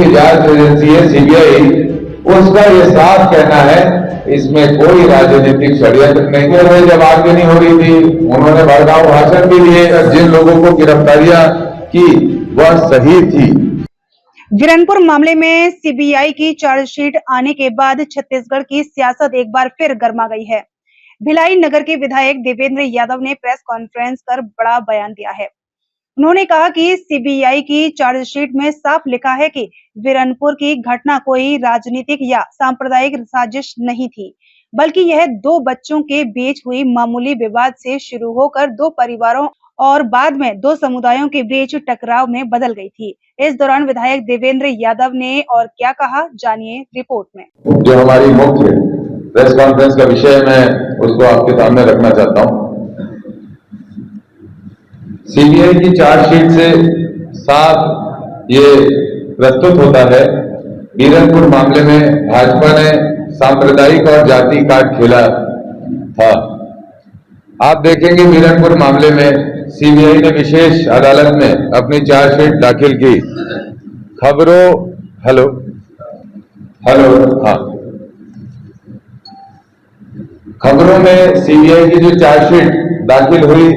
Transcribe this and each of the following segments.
की जांच एजेंसी है सीबीआई, उसका ये साफ कहना है इसमें कोई राजनीतिक षड्यंत्र नहीं है। जब आगे नहीं हो रही थी उन्होंने भड़काऊ भाषण भी दिए, जिन लोगों को गिरफ्तारियां की वह सही थी। वीरनपुर मामले में सीबीआई की चार्जशीट आने के बाद छत्तीसगढ़ की सियासत एक बार फिर गर्मा गई है। भिलाई नगर के विधायक देवेंद्र यादव ने प्रेस कॉन्फ्रेंस कर बड़ा बयान दिया है। उन्होंने कहा कि सीबीआई की चार्जशीट में साफ लिखा है कि वीरनपुर की घटना कोई राजनीतिक या सांप्रदायिक साजिश नहीं थी, बल्कि यह दो बच्चों के बीच हुई मामूली विवाद से शुरू होकर दो परिवारों और बाद में दो समुदायों के बीच टकराव में बदल गई थी। इस दौरान विधायक देवेंद्र यादव ने और क्या कहा, जानिए रिपोर्ट में। जो हमारी मुख्य प्रेस कॉन्फ्रेंस का विषय मैं उसको आपके सामने रखना चाहता हूं। सीबीआई की चार्जशीट से साफ ये प्रस्तुत होता है वीरनपुर मामले में भाजपा ने सांप्रदायिक और जाति काट खेला था। आप देखेंगे वीरनपुर मामले में सीबीआई ने विशेष अदालत में अपनी चार्जशीट दाखिल की। हेलो हाँ, खबरों में सीबीआई की जो चार्जशीट दाखिल हुई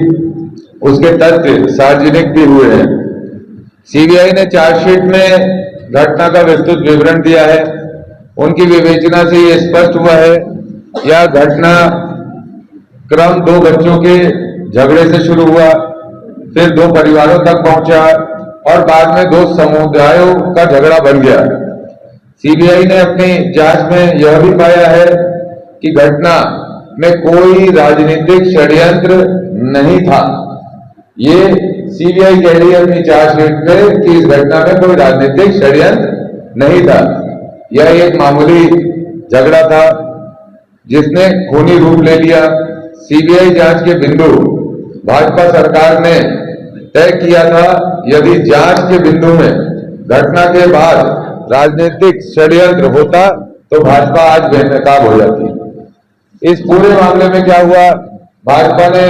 उसके तथ्य सार्वजनिक भी हुए हैं। सीबीआई ने चार्जशीट में घटना का विस्तृत विवरण दिया है। उनकी विवेचना से ये स्पष्ट हुआ है यह घटना क्रम दो बच्चों के झगड़े से शुरू हुआ, फिर दो परिवारों तक पहुंचा और बाद में दो समुदायों का झगड़ा बन गया। सीबीआई ने अपनी जांच में यह भी पाया है कि घटना में कोई राजनीतिक षड्यंत्र नहीं था। ये सीबीआई कह रही है अपनी चार्जशीट में कि इस घटना में कोई राजनीतिक षड्यंत्र नहीं था। यह एक मामूली झगड़ा था जिसने खूनी रूप ले लिया। सीबीआई जांच के बिंदु भाजपा सरकार ने तय किया था। यदि जांच के बिंदु में घटना के बाद राजनीतिक षड्यंत्र होता तो भाजपा आज बेनकाब हो जाती। इस पूरे मामले में क्या हुआ, भाजपा ने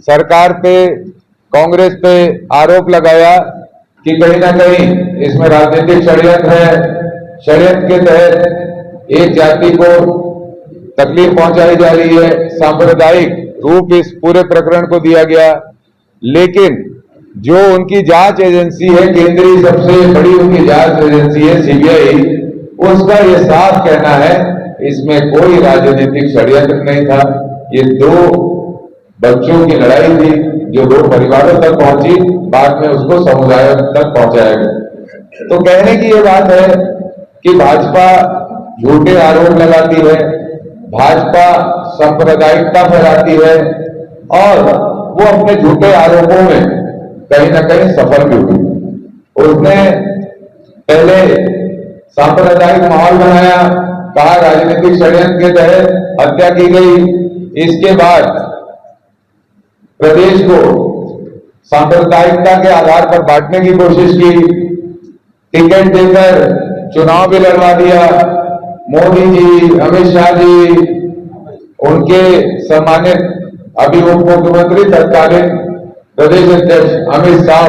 सरकार पे, कांग्रेस पे आरोप लगाया कि कहीं ना कहीं इसमें राजनीतिक षड्यंत्र है। षड्यंत्र के तहत एक जाति को तकलीफ पहुंचाई जा रही है, सांप्रदायिक रूप इस पूरे प्रकरण को दिया गया। लेकिन जो उनकी जांच एजेंसी है, केंद्रीय सबसे बड़ी उनकी जांच एजेंसी है सीबीआई, उसका ये साफ कहना है इसमें कोई राजनीतिक षड्यंत्र नहीं था। ये दो बच्चों की लड़ाई थी जो दो परिवारों तक पहुंची, बाद में उसको समुदायों तक पहुंचाया गया। तो कहने की ये बात है कि भाजपा झूठे आरोप लगाती है, भाजपा सांप्रदायिकता फैलाती है और वो अपने झूठे आरोपों में कहीं ना कहीं सफल भी हुई। उसने पहले सांप्रदायिक माहौल बनाया, कहा राजनीतिक षड्यंत्र के तहत हत्या की गई। इसके बाद प्रदेश को सांप्रदायिकता के आधार पर बांटने की कोशिश की, टिकट देकर चुनाव भी लड़वा दिया। मोदी जी, अमित शाह जी, उनके सम्मानित अभी उप मुख्यमंत्री तत्कालीन प्रदेश अध्यक्ष अमित शाह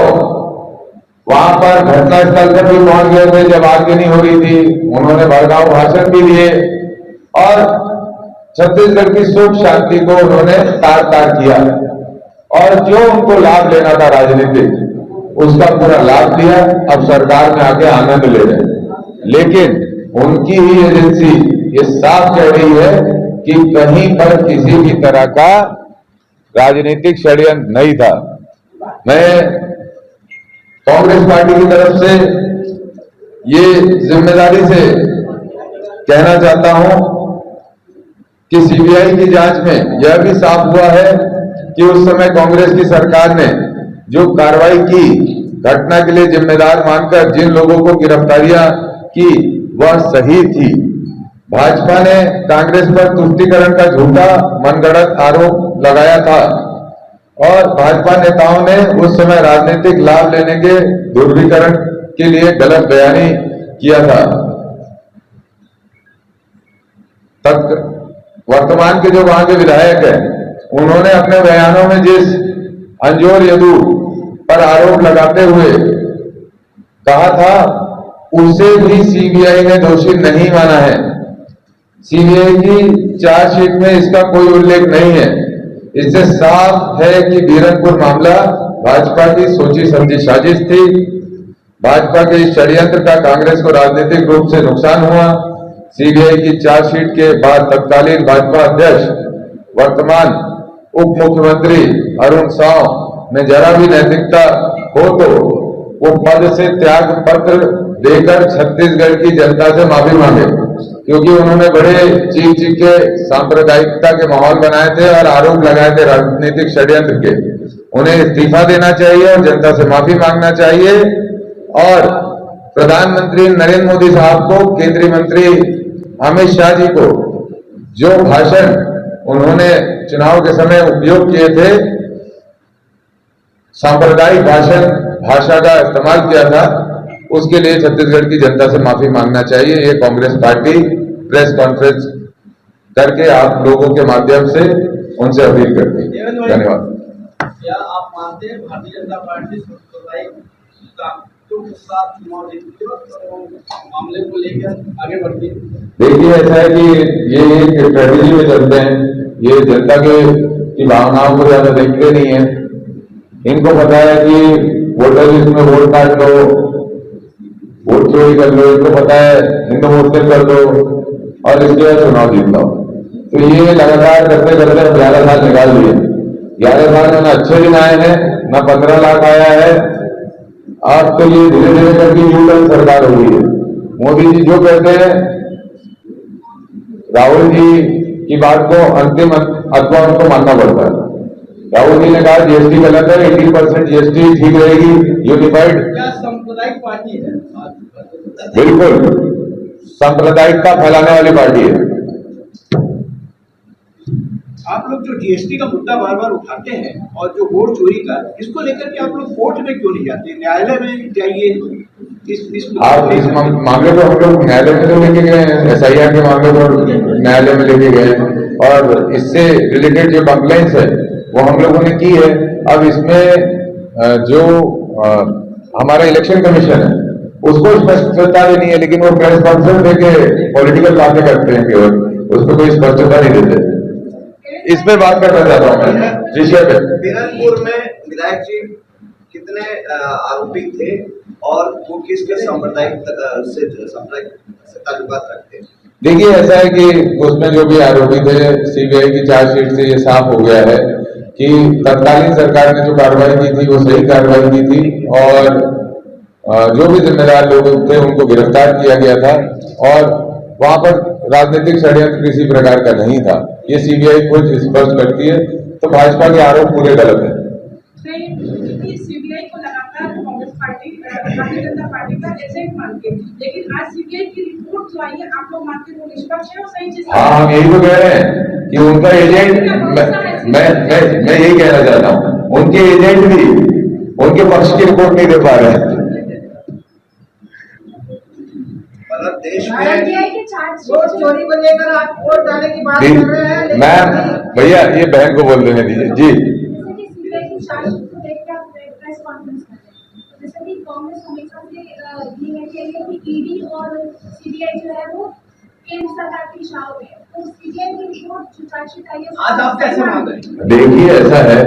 वहां पर घटनास्थल पर भी पहुंच गए थे जब आगे नहीं हो रही थी। उन्होंने भड़काऊ भाषण भी दिए और छत्तीसगढ़ की सुख शांति को उन्होंने तार तार किया और जो उनको लाभ लेना था राजनीतिक, उसका पूरा लाभ दिया। अब सरकार में आके आनंद ले रहे। लेकिन उनकी ही एजेंसी ये साफ कह रही है कि कहीं पर किसी भी तरह का राजनीतिक षड्यंत्र नहीं था। मैं कांग्रेस पार्टी की तरफ से ये जिम्मेदारी से कहना चाहता हूं कि सीबीआई की जांच में यह भी साफ हुआ है कि उस समय कांग्रेस की सरकार ने जो कार्रवाई की, घटना के लिए जिम्मेदार मानकर जिन लोगों को गिरफ्तारियां की वह सही थी। भाजपा ने कांग्रेस पर तुष्टीकरण का झूठा मनगढ़ंत आरोप लगाया था और भाजपा नेताओं ने उस समय राजनीतिक लाभ लेने के ध्रुवीकरण के लिए गलत बयानी किया था। तक वर्तमान के जो वहां के विधायक हैं, उन्होंने अपने बयानों में जिस अंजोर यदू पर आरोप लगाते हुए कहा था उसे भी सीबीआई ने दोषी नहीं माना है। सीबीआई की चार्जशीट में इसका कोई उल्लेख नहीं है। इससे साफ है कि बीरनपुर मामला भाजपा की सोची समझी साजिश थी। भाजपा के इस षड्यंत्र का कांग्रेस को राजनीतिक रूप से नुकसान हुआ। सीबीआई की चार्जशीट के बाद तत्कालीन भाजपा अध्यक्ष वर्तमान उप मुख्यमंत्री अरुण साव में जरा भी नैतिकता हो तो वो पद से त्याग पत्र देकर छत्तीसगढ़ की जनता से माफी मांगे, क्योंकि उन्होंने बड़े चीख चीख के सांप्रदायिकता के माहौल बनाए थे और आरोप लगाए थे राजनीतिक षड्यंत्र के। उन्हें इस्तीफा देना चाहिए और जनता से माफी मांगना चाहिए। और प्रधानमंत्री नरेंद्र मोदी साहब को, केंद्रीय मंत्री अमित शाह जी को जो भाषण उन्होंने चुनाव के समय उपयोग किए थे, सांप्रदायिक भाषा का इस्तेमाल किया था, उसके लिए छत्तीसगढ़ की जनता से माफी मांगना चाहिए। ये कांग्रेस पार्टी प्रेस कॉन्फ्रेंस करके आप लोगों के माध्यम से उनसे अपील करती है। धन्यवाद। क्या आप मानते हैं भारतीय जनता पार्टी सांप्रदायिक ताकतों के साथ चुनाव जीतती है और मामले को लेकर आगे बढ़ती है? देखिए, ऐसा है कि ये एक स्ट्रेटेजी में चलते हैं। ये जनता की भावनाओं को ज्यादा देखते नहीं है। इनको पता है कि वोटर लिस्ट में वोट काट लो, वोट चोरी कर लो, इनको पता है हिंदू मुस्लिम कर लो और इसके बाद चुनाव जीत लो। तो ये लगातार करते करते 11 साल निकाल लिए। 11 साल में न अच्छे दिन आए हैं, न 15 लाख आया है। अब तो ये धीरे धीरे करके यू टर्न सरकार हो गई है। मोदी जी जो कहते हैं, राहुल जी की बात को अंतिम अथवा उनको मानना पड़ता है। राहुल जी ने कहा जीएसटी गलत है, 18% जीएसटी ठीक रहेगी, यूनिफाइड। क्या सांप्रदायिक पार्टी है? बिल्कुल सांप्रदायिकता फैलाने वाली पार्टी है। आप लोग जो जीएसटी का मुद्दा बार बार उठाते हैं और जो वोट चोरी का, इसको लेकर के आप लोग कोर्ट में क्यों नहीं जाते? न्यायालय में जाइए। आप इस मामले को हम लोग न्यायालय में तो लेके गए हैं, SIR के मामले को न्यायालय में लेके गए और इससे रिलेटेड जो कंप्लेंट्स है वो हम लोगों ने की है। अब इसमें जो हमारा इलेक्शन कमीशन है उसको स्पष्टता भी नहीं है, लेकिन वो प्रेस कॉन्फ्रेंस देके पॉलिटिकल बातें करते हैं, केवल उस पर कोई स्पष्टता नहीं देते। इस पे बात करना चाहता हूँ मैं विषय पे। बीरनपुर में विधायक जी कितने आरोपी थे और वो किसके सांप्रदायिक से ताल्लुकात रखते हैं? देखिए, ऐसा है कि उसमें जो भी आरोपी थे, सीबीआई की चार्जशीट से ये साफ हो गया है कि तत्कालीन सरकार ने जो कार्रवाई की थी वो सही कार्रवाई की थी और जो भी जिम्मेदार लोग थे उनको गिरफ्तार किया गया था और वहां पर राजनीतिक षड्यंत्र किसी प्रकार का नहीं था। ये सीबीआई खुद स्पष्ट करती है। तो भाजपा के आरोप पूरे गलत है। सीबीआई को लगातार कांग्रेस पार्टी, भारतीय जनता पार्टी का एजेंट मानते हैं, लेकिन आज सीबीआई की रिपोर्ट जो आई है, आप लोग मानते हैं वो निष्पक्ष है और सही चीज? हाँ, हम यही तो कह रहे हैं कि उनका एजेंट, मैं यही कहना चाहता हूँ, उनके एजेंट भी उनके पक्ष की रिपोर्ट नहीं दे पा रहे हैं। मतलब देश में वोट चोरी को लेकर आप वोट डालने की बात कर रहे हैं। मैम, भैया ये बहन को बोल देने दीजिए जी। प्रेस कॉन्फ्रेंस करते हैं, जैसे कि कांग्रेस हमेशा से ये कहती है कि ईडी और सीबीआई जो है वो केंद्र सरकार की इशारों में है, तो सीबीआई की रिपोर्ट जो चार्जशीट आई है आज आप कैसे मान रहे हैं? देखिए, ऐसा है,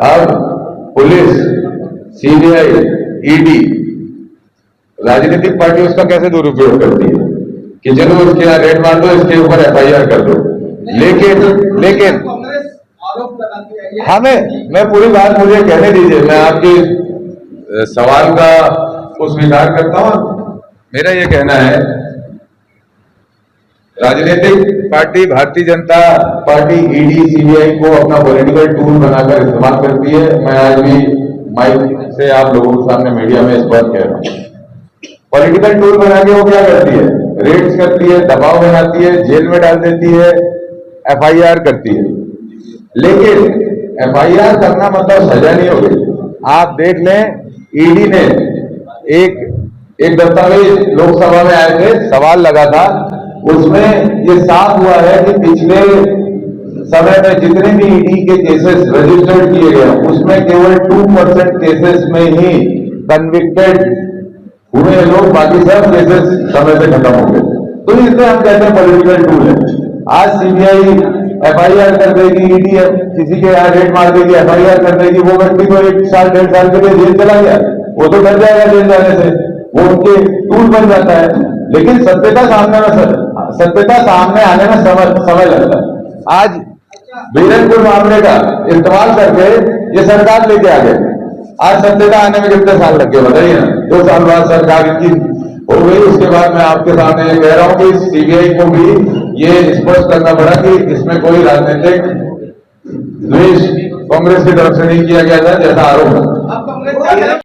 अब पुलिस, सीबीआई, ईडी, राजनीतिक पार्टी उसका कैसे दुरुपयोग करती है कि चलो उसके यहाँ रेड मार दो, इसके ऊपर FIR कर दो। लेकिन कांग्रेस आरोप लगाती है। हमें, मैं पूरी बात मुझे कहने दीजिए, मैं आपके सवाल का को स्वीकार करता हूं। मेरा ये कहना है, राजनीतिक party Bharatiya Janata party ED CBI को अपना पॉलिटिकल टूल बनाकर इस्तेमाल करती है। मैं आज भी माइक से आप लोगों के सामने मीडिया में इस बात कह रहा हूं। पॉलिटिकल टूल बना के वो क्या करती है? रेड्स करती है, दबाव बनाती है, जेल में डाल देती है, FIR करती है। लेकिन FIR करना मतलब सजा नहीं हो गई। आप देख लें, ईडी ने एक दस्तावेज लोकसभा में आए थे, सवाल लगा था, उसमें ये साफ हुआ है कि पिछले समय में जितने भी ईडी के केसेस रजिस्टर्ड किए गए उसमें केवल 2% केसेस में ही कन्विक्टेड हुए हैं लोग, बाकी सब केसेस समय से खत्म हो गए। तो इसलिए हम कहते हैं पॉलिटिकल टूल है। आज सीबीआई एफआईआर कर देगी, ईडी किसी के यहाँ रेड मार देगी, एफआईआर कर देगी, वो व्यक्ति तो 1 साल 1.5 साल के लिए जेल चला गया, वो तो डर जाएगा जेल जाने से, वो उनके टूल बन जाता है। लेकिन सत्यता सामने आने में समय लगता है। आज बीरनपुर मामले का इस्तेमाल करके ये सरकार लेके आ गए, आज सत्यता आने में कितने साल लग गए बताइए ना। 2 साल बाद सरकार इनकी हो गई। उसके बाद मैं आपके सामने ये कह रहा हूं कि सीबीआई को भी ये स्पष्ट करना पड़ा कि इसमें कोई राजनीतिक द्वेष कांग्रेस की तरफ से नहीं किया गया था, जैसा आरोप है। आप कांग्रेस